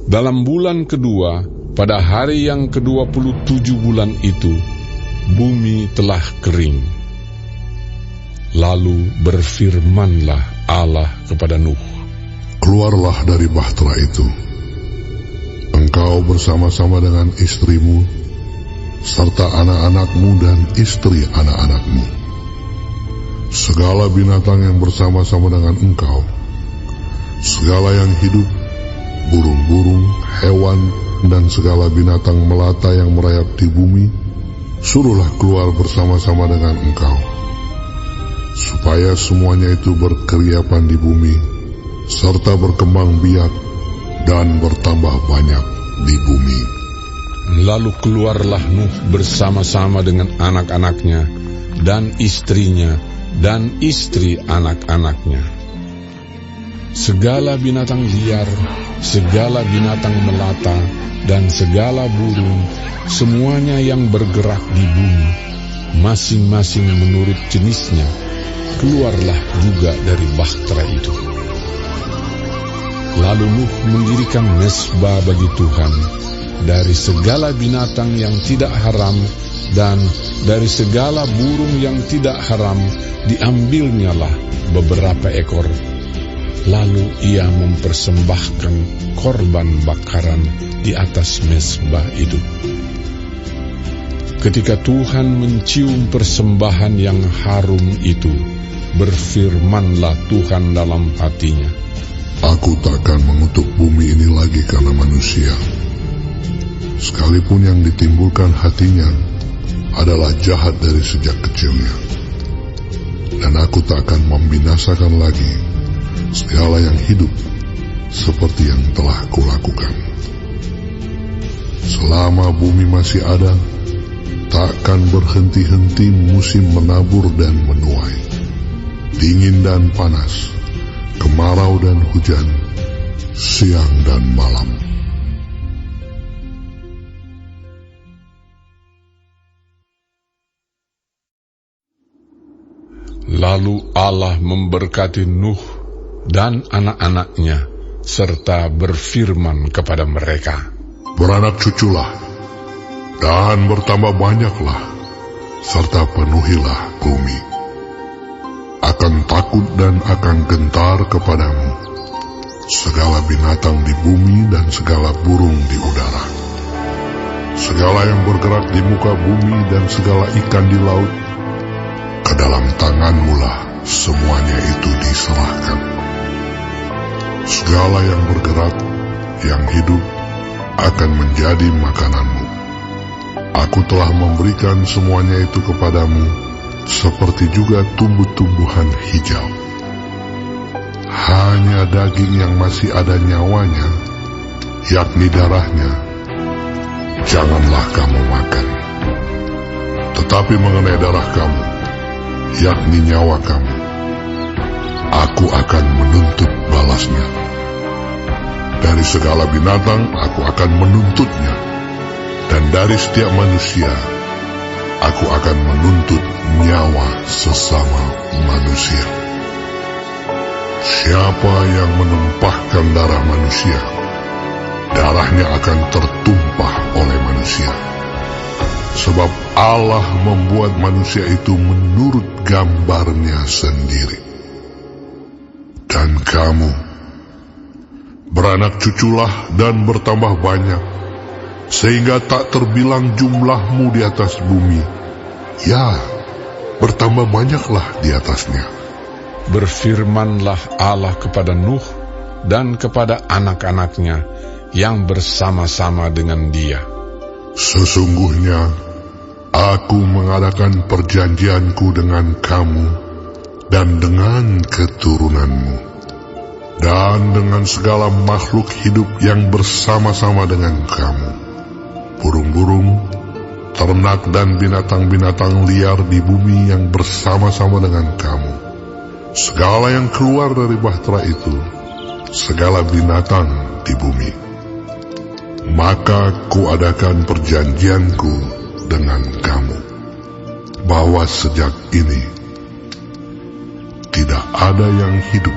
Dalam bulan kedua, pada hari yang ke-27 bulan itu, bumi telah kering. Lalu berfirmanlah Allah kepada Nuh, "Keluarlah dari bahtera itu, engkau bersama-sama dengan istrimu, serta anak-anakmu dan istri anak-anakmu. Segala binatang yang bersama-sama dengan engkau, segala yang hidup, burung-burung, hewan, dan segala binatang melata yang merayap di bumi, suruhlah keluar bersama-sama dengan engkau, supaya semuanya itu berkeriapan di bumi, serta berkembang biak dan bertambah banyak di bumi." Lalu keluarlah Nuh bersama-sama dengan anak-anaknya dan istrinya dan istri anak-anaknya. Segala binatang liar, segala binatang melata, dan segala burung, semuanya yang bergerak di bumi, masing-masing menurut jenisnya, keluarlah juga dari bahtera itu. Lalu Nuh mendirikan mezbah bagi Tuhan. Dari segala binatang yang tidak haram dan dari segala burung yang tidak haram diambilnyalah beberapa ekor. Lalu ia mempersembahkan korban bakaran di atas mezbah itu. Ketika Tuhan mencium persembahan yang harum itu, berfirmanlah Tuhan dalam hatinya, "Aku takkan mengutuk bumi ini lagi karena manusia. Sekalipun yang ditimbulkan hatinya adalah jahat dari sejak kecilnya. Dan aku tak akan membinasakan lagi segala yang hidup seperti yang telah kulakukan. Selama bumi masih ada, takkan berhenti-henti musim menabur dan menuai, dingin dan panas, kemarau dan hujan, siang dan malam." Lalu Allah memberkati Nuh dan anak-anaknya, serta berfirman kepada mereka, "Beranak cuculah, dan bertambah banyaklah, serta penuhilah bumi. Akan takut dan akan gentar kepadamu segala binatang di bumi dan segala burung di udara. Segala yang bergerak di muka bumi dan segala ikan di laut, ke dalam tanganmu-lah semuanya itu diserahkan. Segala yang bergerak, yang hidup, akan menjadi makananmu. Aku telah memberikan semuanya itu kepadamu, seperti juga tumbuh-tumbuhan hijau. Hanya daging yang masih ada nyawanya, yakni darahnya, janganlah kamu makan. Tetapi mengenai darah kamu, yakni nyawa kamu, aku akan menuntut balasnya. Dari segala binatang aku akan menuntutnya, dan dari setiap manusia aku akan menuntut nyawa sesama manusia. Siapa yang menumpahkan darah manusia, darahnya akan tertumpah oleh manusia. Sebab Allah membuat manusia itu menurut gambarnya sendiri. Dan kamu, beranak cuculah dan bertambah banyak, sehingga tak terbilang jumlahmu di atas bumi. Ya, bertambah banyaklah di atasnya." Berfirmanlah Allah kepada Nuh dan kepada anak-anaknya yang bersama-sama dengan dia. Sesungguhnya, aku mengadakan perjanjianku dengan kamu dan dengan keturunanmu, dan dengan segala makhluk hidup yang bersama-sama dengan kamu, burung-burung, ternak dan binatang-binatang liar di bumi yang bersama-sama dengan kamu, segala yang keluar dari bahtera itu, segala binatang di bumi. Maka kuadakan perjanjianku dengan kamu, bahwa sejak ini tidak ada yang hidup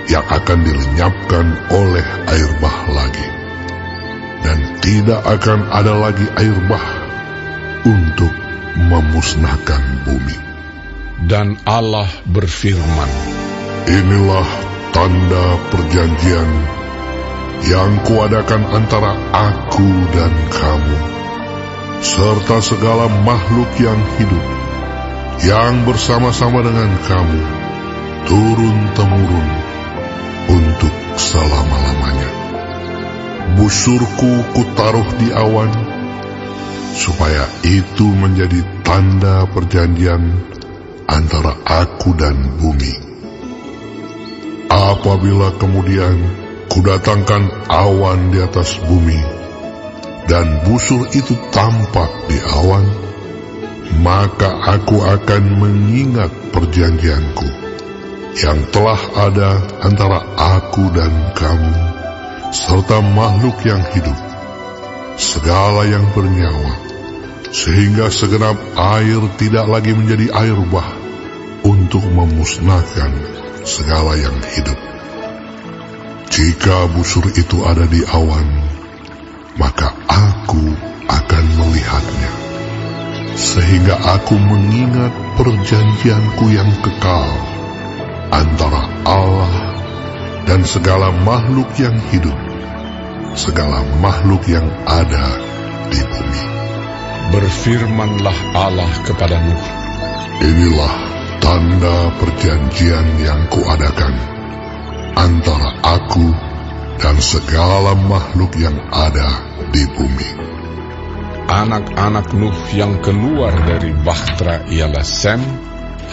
yang akan dilenyapkan oleh air bah lagi, dan tidak akan ada lagi air bah untuk memusnahkan bumi. Dan Allah berfirman, Inilah tanda perjanjian yang kuadakan antara aku dan kamu, serta segala makhluk yang hidup yang bersama-sama dengan kamu, turun-temurun untuk selama-lamanya. Busurku kutaruh di awan, supaya itu menjadi tanda perjanjian antara aku dan bumi. Apabila kemudian kudatangkan awan di atas bumi, dan busur itu tampak di awan, maka aku akan mengingat perjanjianku yang telah ada antara aku dan kamu, serta makhluk yang hidup, segala yang bernyawa, sehingga segenap air tidak lagi menjadi air bah untuk memusnahkan segala yang hidup. Jika busur itu ada di awan, maka aku akan melihatnya, sehingga aku mengingat perjanjianku yang kekal antara Allah dan segala makhluk yang hidup, segala makhluk yang ada di bumi. berfirmanlah Allah kepada Nuh, Inilah tanda perjanjian yang kuadakan antara aku dan segala makhluk yang ada di bumi. Anak-anak Nuh yang keluar dari bahtera ialah Sem,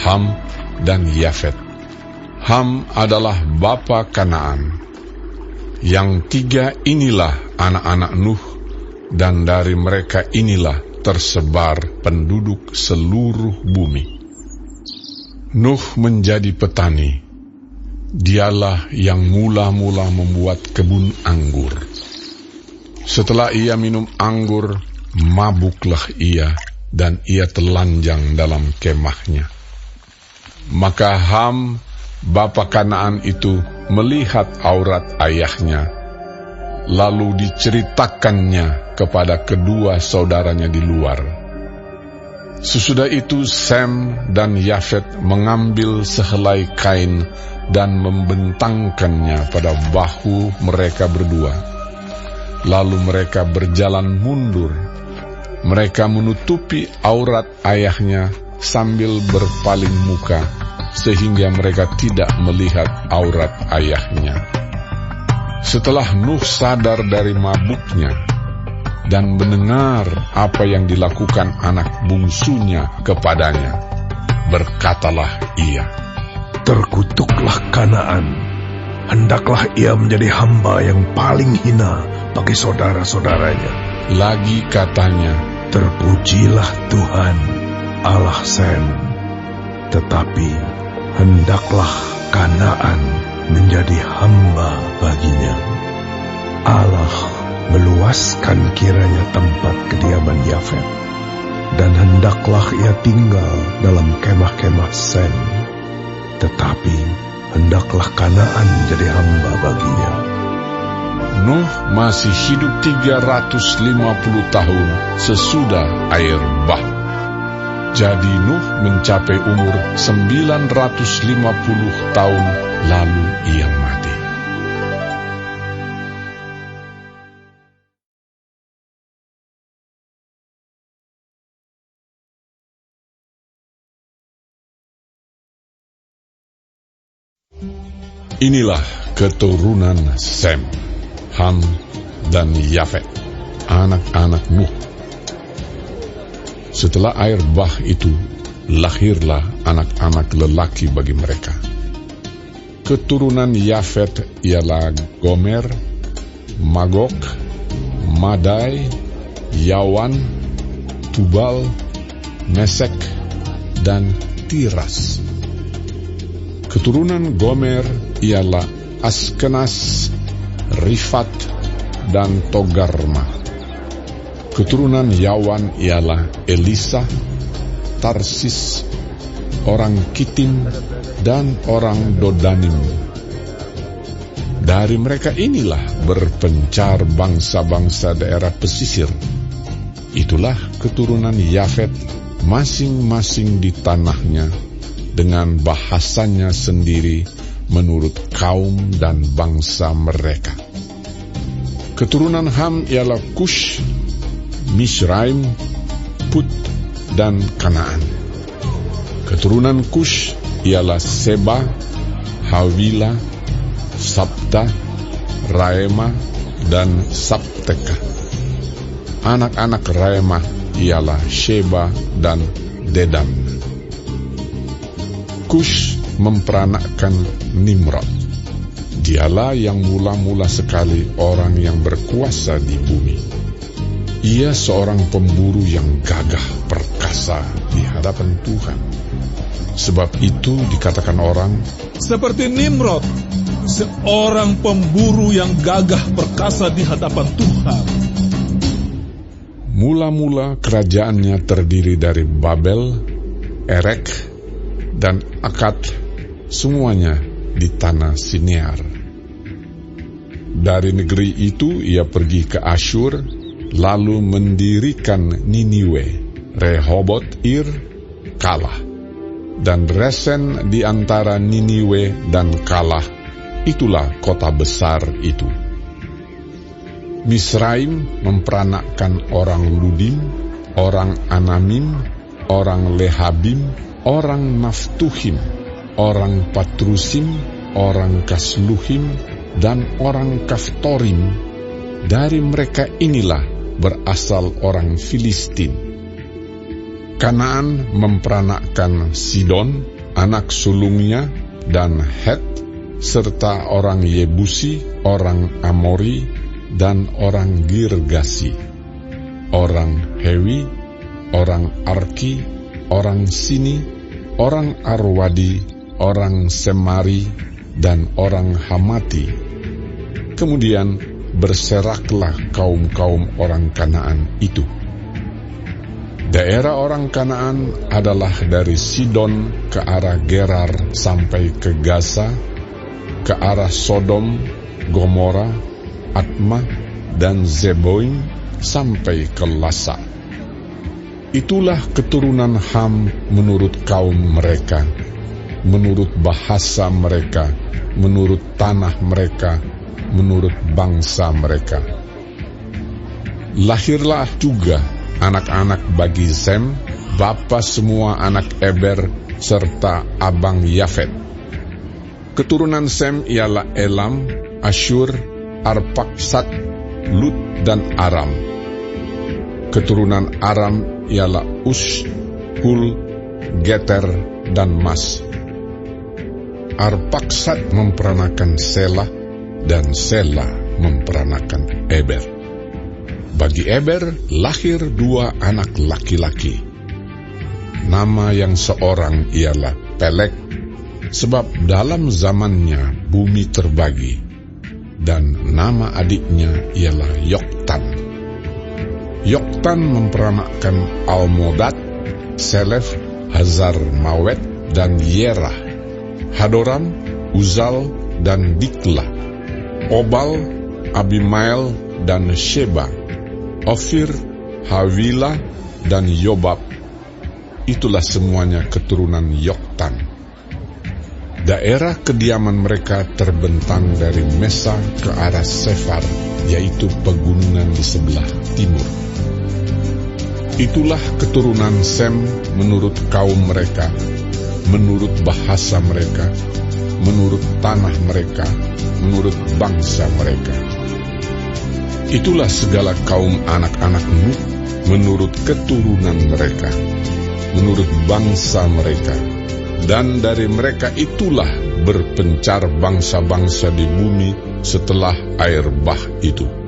Ham, dan Yafet. Ham adalah bapa Kanaan. Yang tiga inilah anak-anak Nuh, dan dari mereka inilah tersebar penduduk seluruh bumi. Nuh menjadi petani. Dialah yang mula-mula membuat kebun anggur. Setelah ia minum anggur, mabuklah ia, dan ia telanjang dalam kemahnya. Maka Ham, bapa Kanaan itu, melihat aurat ayahnya, lalu diceritakannya kepada kedua saudaranya di luar. Sesudah itu Sem dan Yafet mengambil sehelai kain dan membentangkannya pada bahu mereka berdua. Lalu mereka berjalan mundur. Mereka menutupi aurat ayahnya sambil berpaling muka, sehingga mereka tidak melihat aurat ayahnya. Setelah Nuh sadar dari mabuknya dan mendengar apa yang dilakukan anak bungsunya kepadanya, berkatalah ia, Terkutuklah Kanaan, hendaklah ia menjadi hamba yang paling hina bagi saudara-saudaranya. Lagi katanya, Terpujilah Tuhan, Allah Sem, tetapi hendaklah Kanaan menjadi hamba baginya. Allah meluaskan kiranya tempat kediaman Yafet, dan hendaklah ia tinggal dalam kemah-kemah Sem, tetapi hendaklah Kanaan menjadi hamba baginya. Nuh masih hidup 350 tahun sesudah air bah. Jadi Nuh mencapai umur 950 tahun, lalu ia mati. Inilah keturunan Sem. Ham, dan Yafet, anak-anak Nuh. Setelah air bah itu, lahirlah anak-anak lelaki bagi mereka. Keturunan Yafet ialah Gomer, Magog, Madai, Yawan, Tubal, Mesek, dan Tiras. Keturunan Gomer ialah Askenas, Rifat, dan Togarma. Keturunan Yawan ialah Elisa, Tarsis, orang Kitim, dan orang Dodanim. Dari mereka inilah berpencar bangsa-bangsa daerah pesisir. Itulah keturunan Yafet, masing-masing di tanahnya, dengan bahasanya sendiri menurut kaum dan bangsa mereka. Keturunan Ham ialah Kush, Misraim, Put, dan Kanaan. Keturunan Kush ialah Seba, Hawila, Sabta, Raema, dan Sabteka. Anak-anak Raema ialah Sheba dan Dedan. Kush memperanakkan Nimrod. Dialah yang mula-mula sekali orang yang berkuasa di bumi. Ia seorang pemburu yang gagah perkasa di hadapan Tuhan. Sebab itu dikatakan orang, seperti Nimrod, seorang pemburu yang gagah perkasa di hadapan Tuhan. Mula-mula kerajaannya terdiri dari Babel, Erek, dan Akad, semuanya di tanah Sinear. Dari negeri itu ia pergi ke Asyur, lalu mendirikan Niniwe, Rehobot Ir, Kalah, dan Resen di antara Niniwe dan Kalah. Itulah kota besar itu. Misraim memperanakkan orang Ludim, orang Anamim, orang Lehabim, orang Naftuhim, orang Patrusim, orang Kasluhim, dan orang Kaftorim. Dari mereka inilah berasal orang Filistin. Kanaan memperanakkan Sidon, anak sulungnya, dan Het, serta orang Yebusi, orang Amori, dan orang Girgasi, orang Hewi, orang Arki, orang Sini, orang Arwadi, orang Semari, dan orang Hamati. Kemudian berseraklah kaum-kaum orang Kanaan itu. Daerah orang Kanaan adalah dari Sidon ke arah Gerar sampai ke Gaza, ke arah Sodom, Gomora, Atma, dan Zeboim sampai ke Lasa. Itulah keturunan Ham menurut kaum mereka, menurut bahasa mereka, menurut tanah mereka, menurut bangsa mereka. Lahirlah juga anak-anak bagi Sem, bapa semua anak Eber, serta abang Yafet. Keturunan Sem ialah Elam, Asyur, Arpaksad, Lut, dan Aram. Keturunan Aram ialah Us, Hul, Geter, dan Mas. Arpaksad memperanakan Selah, dan Selah memperanakan Eber. Bagi Eber lahir 2 anak laki-laki. Nama yang seorang ialah Pelek, sebab dalam zamannya bumi terbagi, dan nama adiknya ialah Yoktan. Yoktan memperanakkan Almodad, Selef, Hazar Mawet, dan Yerah, Hadoram, Uzal, dan Dikla, Obal, Abimael, dan Sheba, Ofir, Hawila, dan Yobab. Itulah semuanya keturunan Yoktan. Daerah kediaman mereka terbentang dari Mesa ke arah Sefar, yaitu pegunungan di sebelah timur. Itulah keturunan Sem menurut kaum mereka, menurut bahasa mereka, menurut tanah mereka, menurut bangsa mereka. Itulah segala kaum anak-anak Nuh menurut keturunan mereka, menurut bangsa mereka. Dan dari mereka itulah berpencar bangsa-bangsa di bumi setelah air bah itu.